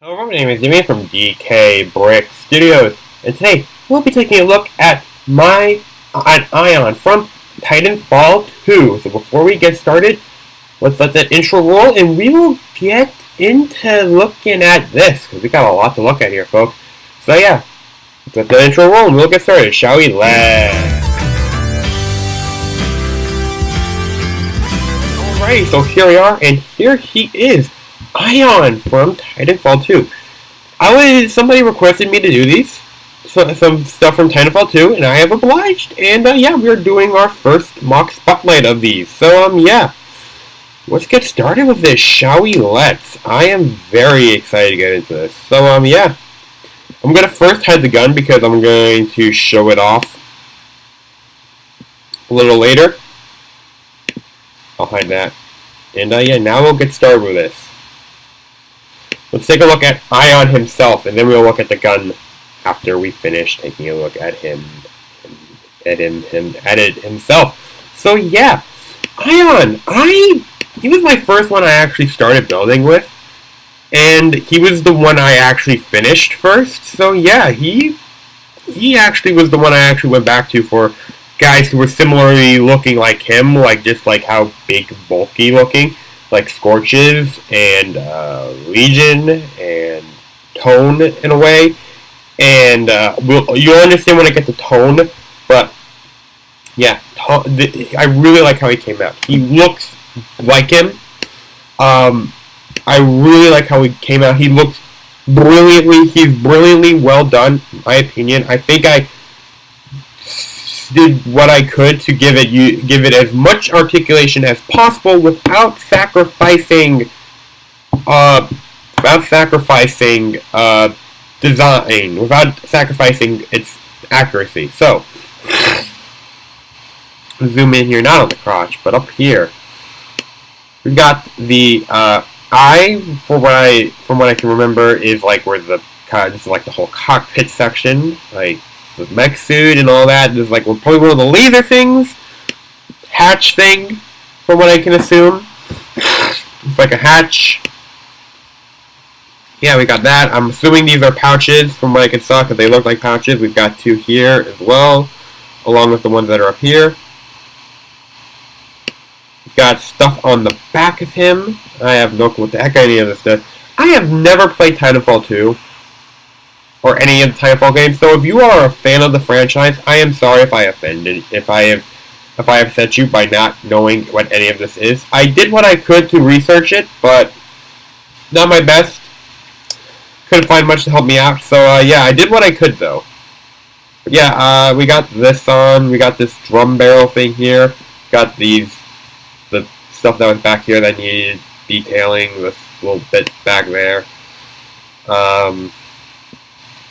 Hello, my name is Jimmy from DKBrickStudios, and today we'll be taking a look at an Ion from Titanfall 2. So before we get started, let's let that intro roll, and we will get into looking at this, because we got a lot to look at here, folks. So yeah, let's let the intro roll, and we'll get started, shall we? Alrighty, so here we are, and here he is. Ion from Titanfall 2. Somebody requested me to do these, some stuff from Titanfall 2, and I have obliged. And yeah, we're doing our first MOC Spotlight of these. So yeah, let's get started with this, shall we? I am very excited to get into this. So yeah, I'm gonna first hide the gun because I'm going to show it off a little later. I'll hide that. And yeah, now we'll get started with this. Let's take a look at Ion himself, and then we'll look at the gun after we finish taking a look at him himself. So yeah, Ion, he was my first one I actually started building with, and he was the one I actually finished first. So yeah, he actually was the one I actually went back to for guys who were similarly looking like him, like just like how big, bulky looking. Like Scorches and Legion and Tone in a way, and you'll understand when I get to Tone. But yeah, I really like how he came out. He looks like him. I really like how he came out. He looks brilliantly. He's brilliantly well done, in my opinion. I think I did what I could to give it as much articulation as possible without sacrificing design, without sacrificing its accuracy. So zoom in here, not on the crotch, but up here. We've got the eye, from what I can remember, is like where this is like the whole cockpit section, like the mech suit and all that. There's like probably one of the laser things, hatch thing, from what I can assume. It's like a hatch. Yeah, we got that. I'm assuming these are pouches from what I can saw because they look like pouches. We've got two here as well, along with the ones that are up here. We've got stuff on the back of him. I have no clue what the heck any of this does. I have never played Titanfall 2. Or any of the Titanfall games. So if you are a fan of the franchise, I am sorry if I offended, if I have upset you by not knowing what any of this is. I did what I could to research it, but not my best. Couldn't find much to help me out. So yeah, I did what I could though. But yeah, we got this on. We got this drum barrel thing here. Got the stuff that was back here that needed detailing. This little bit back there.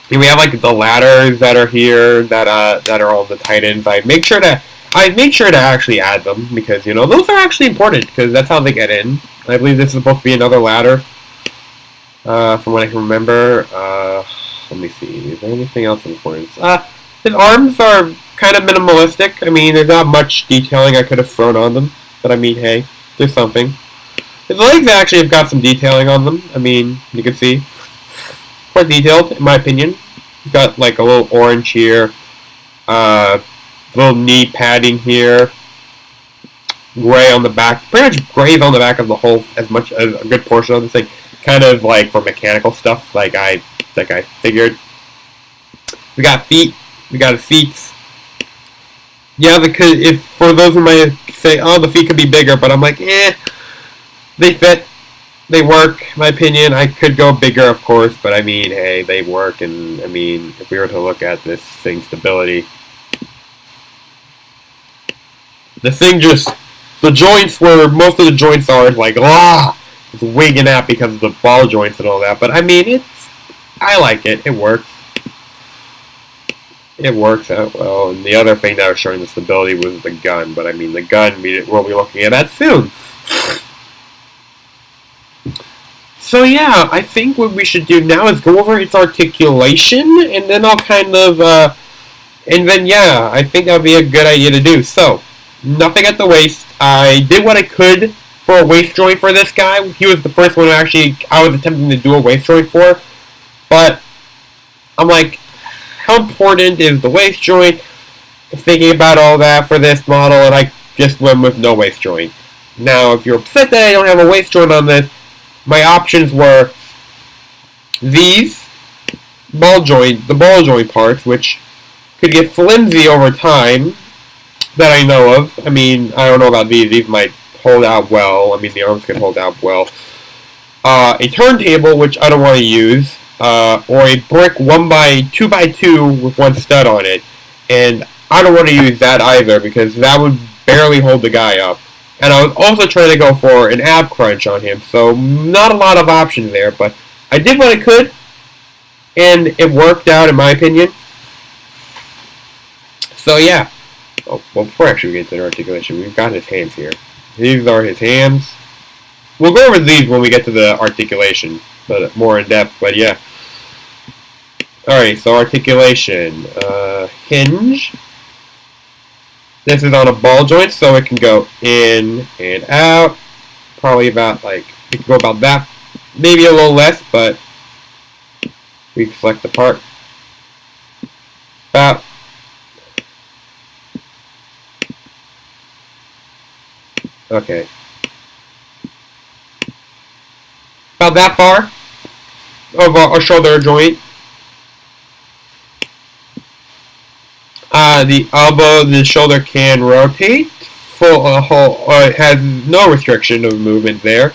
And we have like the ladders that are here that are on the Titans. I made sure to actually add them because those are actually important because that's how they get in. I believe this is supposed to be another ladder, from what I can remember. Let me see. Is there anything else important? His arms are kind of minimalistic. I mean, there's not much detailing I could have thrown on them, but I mean, hey, there's something. His legs actually have got some detailing on them. I mean, you can see. Quite detailed, in my opinion. Got like a little orange here, little knee padding here, gray on the back. Pretty much gray on the back of the whole, as much as a good portion of this thing. Kind of like for mechanical stuff, like I figured. We got feet. We got his feet. Yeah, because if for those who might say, oh, the feet could be bigger, but I'm like, they fit. They work, in my opinion. I could go bigger, of course, but I mean, hey, they work, and I mean, if we were to look at this thing's stability, the thing the joints where most of the joints are, like, it's wigging out because of the ball joints and all that, but I mean, I like it. It works. It works out well, and the other thing that was showing the stability was the gun, but I mean, the gun, we'll be looking at that soon. So yeah, I think what we should do now is go over its articulation, and then I'll kind of, and then yeah, I think that would be a good idea to do. So, nothing at the waist. I did what I could for a waist joint for this guy. He was the first one I was attempting to do a waist joint for. But I'm like, how important is the waist joint? Thinking about all that for this model, and I just went with no waist joint. Now, if you're upset that I don't have a waist joint on this, my options were these the ball joint parts, which could get flimsy over time, that I know of. I mean, I don't know about these. These might hold out well. I mean, the arms can hold out well. A turntable, which I don't want to use, or a brick 2x2 with one stud on it. And I don't want to use that either, because that would barely hold the guy up. And I was also trying to go for an ab crunch on him, so not a lot of options there, but I did what I could, and it worked out in my opinion. So yeah. Oh, well, before actually we get to the articulation, we've got his hands here. These are his hands. We'll go over these when we get to the articulation, but more in depth, but yeah. Alright, so articulation. Hinge. This is on a ball joint, so it can go in and out. Probably about, it can go about that. Maybe a little less, but we can select the part. About. Okay. About that far of a shoulder joint. The elbow, the shoulder can rotate. It has no restriction of movement there.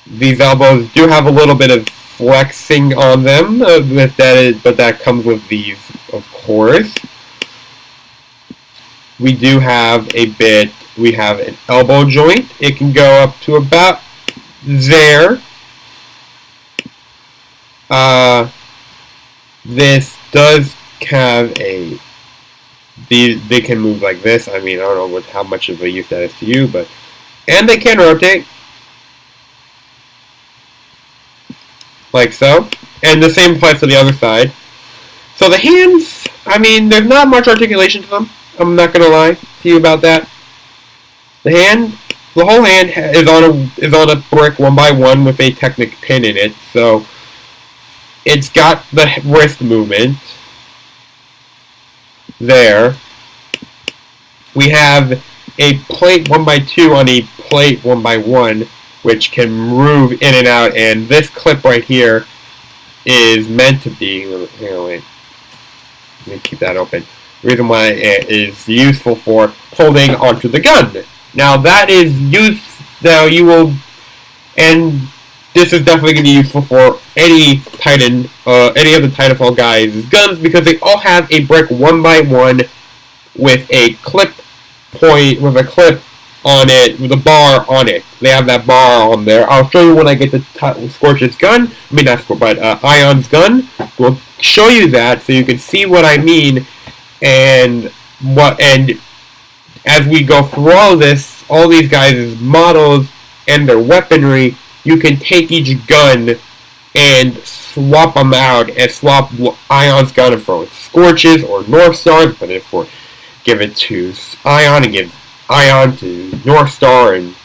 These elbows do have a little bit of flexing on them, but that comes with these, of course. We do have we have an elbow joint. It can go up to about there. This does have they can move like this. I mean, I don't know how much of a use that is to you, and they can rotate. Like so. And the same applies to the other side. So the hands, I mean, there's not much articulation to them. I'm not going to lie to you about that. The whole hand is on a brick 1x1 with a Technic pin in it. So it's got the wrist movement there. We have a plate 1x2 on a plate 1x1, which can move in and out, and this clip right here is meant to be, wait, let me keep that open. The reason why it is useful for holding onto the gun. Now that is and this is definitely going to be useful for any Titan, any of the Titanfall guys' guns, because they all have a brick 1x1 with a clip on it, with a bar on it. They have that bar on there. I'll show you when I get to Scorch's gun. I mean, not Scorch, but Ion's gun. We'll show you that so you can see what I mean, and as we go through all these guys' models and their weaponry, you can take each gun and swap them out and swap Ion's gun for Scorches or North Stars, but if we give it to Ion and give Ion to North Star and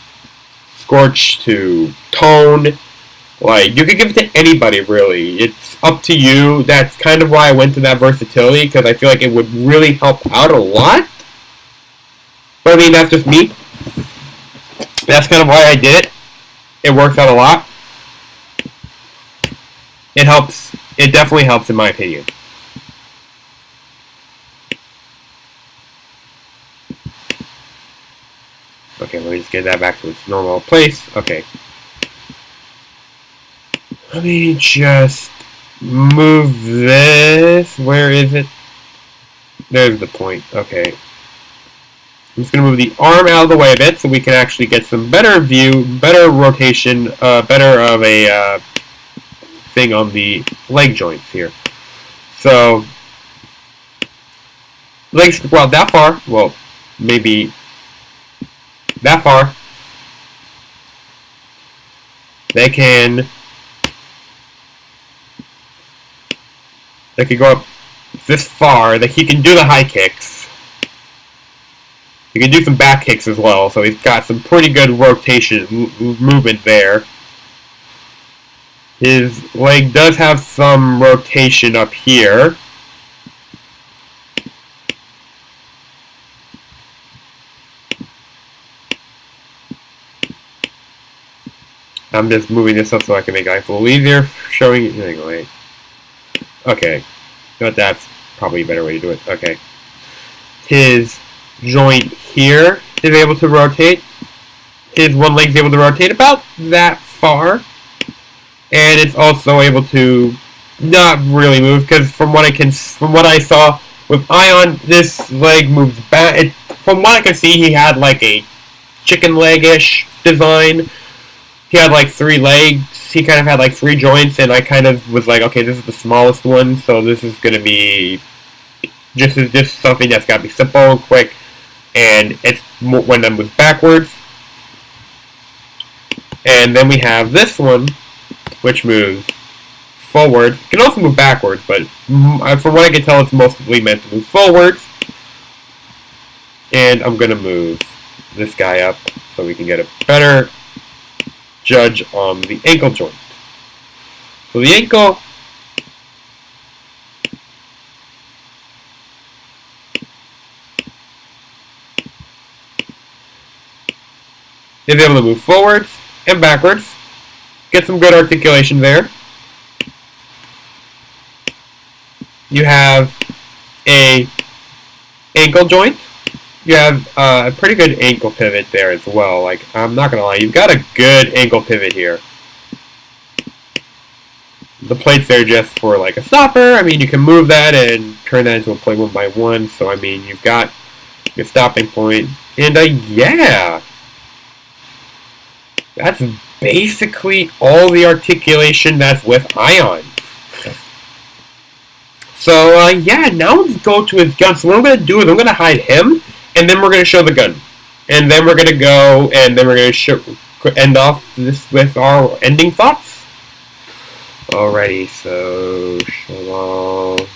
Scorch to Tone. You could give it to anybody, really. It's up to you. That's kind of why I went to that versatility, because I feel like it would really help out a lot. But I mean, that's just me. That's kind of why I did it. It works out a lot. It helps. It definitely helps, in my opinion. Okay, let me just get that back to its normal place. Okay. Let me just move this. Where is it? There's the point. Okay. I'm just going to move the arm out of the way a bit so we can actually get some better view, better rotation, better of a thing on the leg joints here. So, legs can go out that far. Well, maybe that far. They can go up this far. That he can do the high kicks. He can do some back kicks as well, so he's got some pretty good rotation movement there. His leg does have some rotation up here. I'm just moving this up so I can make life a little easier, showing you. Anyway. Okay. But that's probably a better way to do it. Okay. His joint here is able to rotate. His one leg's able to rotate about that far. And it's also able to not really move, because from what I saw with Ion, this leg moves back. From what I can see, he had like a chicken leg-ish design. He had like 3 legs. He kind of had like 3 joints, and I kind of was like, okay, this is the smallest one, so this is gonna be just something that's gotta be simple and quick, and it's when I move backwards. And then we have this one, which moves forward. It can also move backwards, but from what I can tell, it's mostly meant to move forwards. And I'm gonna move this guy up so we can get a better judge on the ankle joint. So the ankle is able to move forwards and backwards. Get some good articulation there. You have a ankle joint. You have a pretty good ankle pivot there as well. Like, I'm not gonna lie, you've got a good ankle pivot here. The plate's there just for like a stopper. I mean, you can move that and turn that into a plate 1x1. So I mean, you've got your stopping point, and yeah, that's basically all the articulation that's with Ion. So yeah, now let's go to his gun. So what I'm gonna do is I'm gonna hide him, and then we're going to show the gun. And then we're going to go, and then we're going to end off this with our ending thoughts. Alrighty, so show off.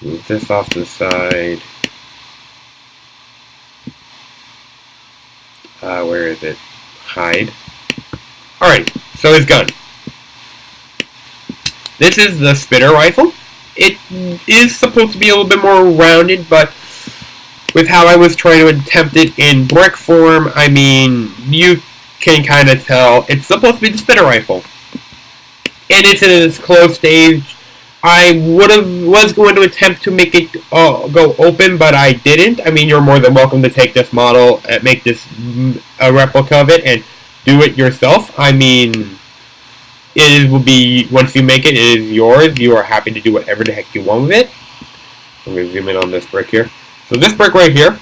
Move this off to the side. Where is it? Hide. Alright, so his gun. This is the spitter rifle. It is supposed to be a little bit more rounded, but with how I was trying to attempt it in brick form, I mean, you can kind of tell it's supposed to be the spitter rifle. And it's in its closed stage. I was going to attempt to make it go open, but I didn't. I mean, you're more than welcome to take this model and make this a replica of it and do it yourself. I mean, it will be, once you make it, it is yours. You are happy to do whatever the heck you want with it. Let me zoom in on this brick here. So this brick right here,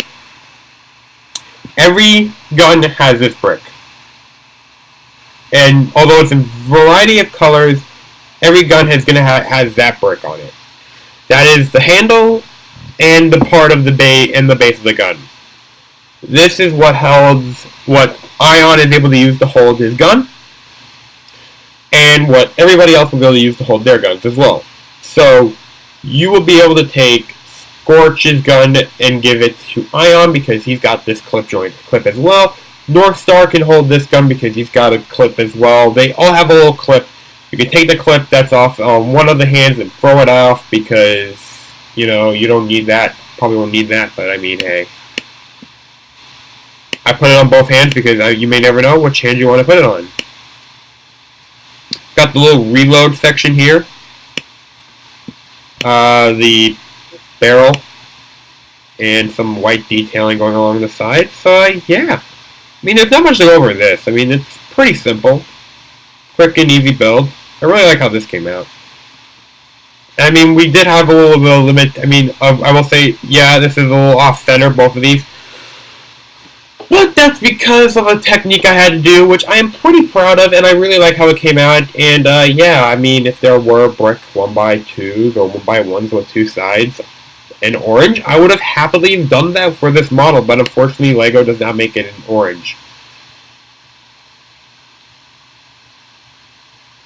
every gun has this brick. And although it's in a variety of colors, every gun has has that brick on it. That is the handle and the part of the base of the gun. This is what Ion is able to use to hold his gun, and what everybody else will be able to use to hold their guns as well. So you will be able to take Scorch's gun and give it to Ion because he's got this clip as well. North Star can hold this gun because he's got a clip as well. They all have a little clip. You can take the clip that's off on one of the hands and throw it off because, you know, you don't need that. Probably won't need that, but I mean, hey. I put it on both hands because you may never know which hand you want to put it on. Got the little reload section here. The barrel and some white detailing going along the side. So yeah, I mean, there's not much to go over this. I mean, it's pretty simple, quick and easy build. I really like how this came out. I mean, we did have a little bit of limit. I mean, I will say, yeah, this is a little off center, both of these. But that's because of a technique I had to do, which I am pretty proud of, and I really like how it came out. And yeah, I mean, if there were brick 1x2s or 1x1s with 2 sides in orange, I would have happily done that for this model, but unfortunately LEGO does not make it in orange.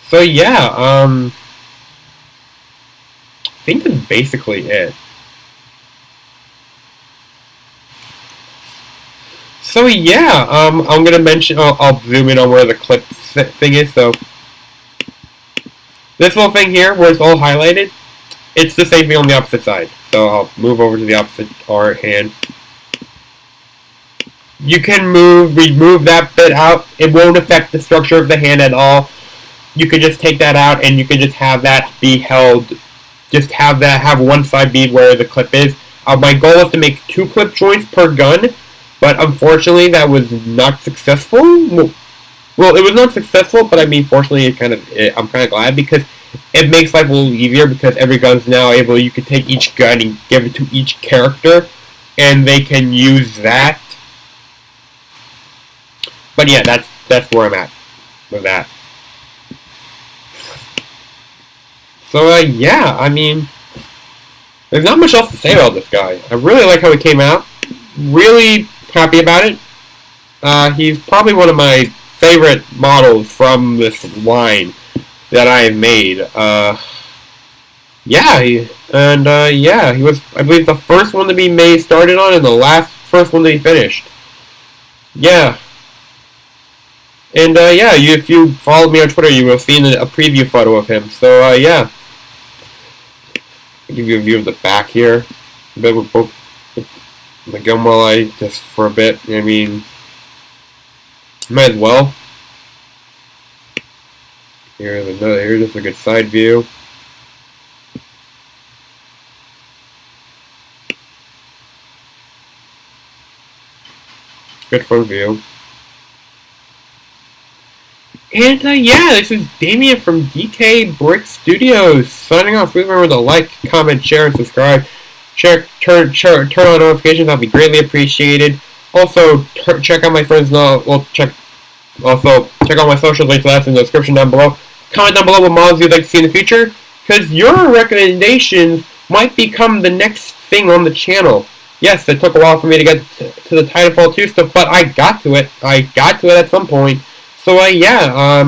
So yeah, I think that's basically it. So yeah, I'm gonna mention. I'll zoom in on where the clip thing is. So this little thing here, where it's all highlighted, it's the same thing on the opposite side. So I'll move over to the opposite hand. You can remove that bit out. It won't affect the structure of the hand at all. You can just take that out, and you can just have that be held. Just have one side be where the clip is. My goal is to make 2 clip joints per gun, but unfortunately that was not successful. Well, it was not successful, but I mean, fortunately, I'm kind of glad because it makes life a little easier because every gun's now able. You can take each gun and give it to each character, and they can use that. But yeah, that's where I'm at with that. So yeah, I mean, there's not much else to say about this guy. I really like how he came out. Really happy about it. He's probably one of my favorite models from this line that I have made. Yeah, he was, I believe, the first one to be started on, and the first one to be finished. Yeah. And yeah, if you followed me on Twitter, you will have seen a preview photo of him. So yeah, I'll give you a view of the back here. The gun while just for a bit. I mean, might as well. Here's just a good side view. Good front view. And yeah, this is Damien from DKBrickStudios signing off. Please remember to like, comment, share, and subscribe. Turn on notifications. That'll be greatly appreciated. Also, check out my friends. Check out my socials. Links to that in the description down below. Comment down below what models you'd like to see in the future, because your recommendations might become the next thing on the channel. Yes, it took a while for me to get to the Titanfall 2 stuff, but I got to it. At some point. So yeah,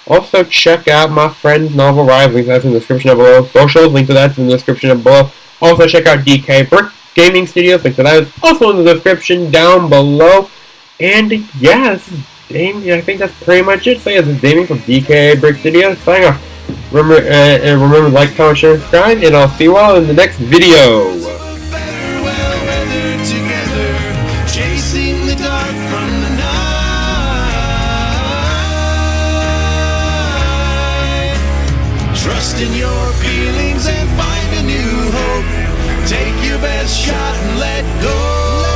also check out my friend's novel Rise, link to that in the description down below. Socials, link to that in the description down below. Also check out DKBrickStudios, link to that is also in the description down below. And yeah, this is Damien. I think that's pretty much it. So yeah, this is Damien from DKBrickStudios signing off. Remember to like, comment, share, and subscribe, and I'll see you all in the next video. Trust in your feelings and find a new hope. Take your best shot and let go.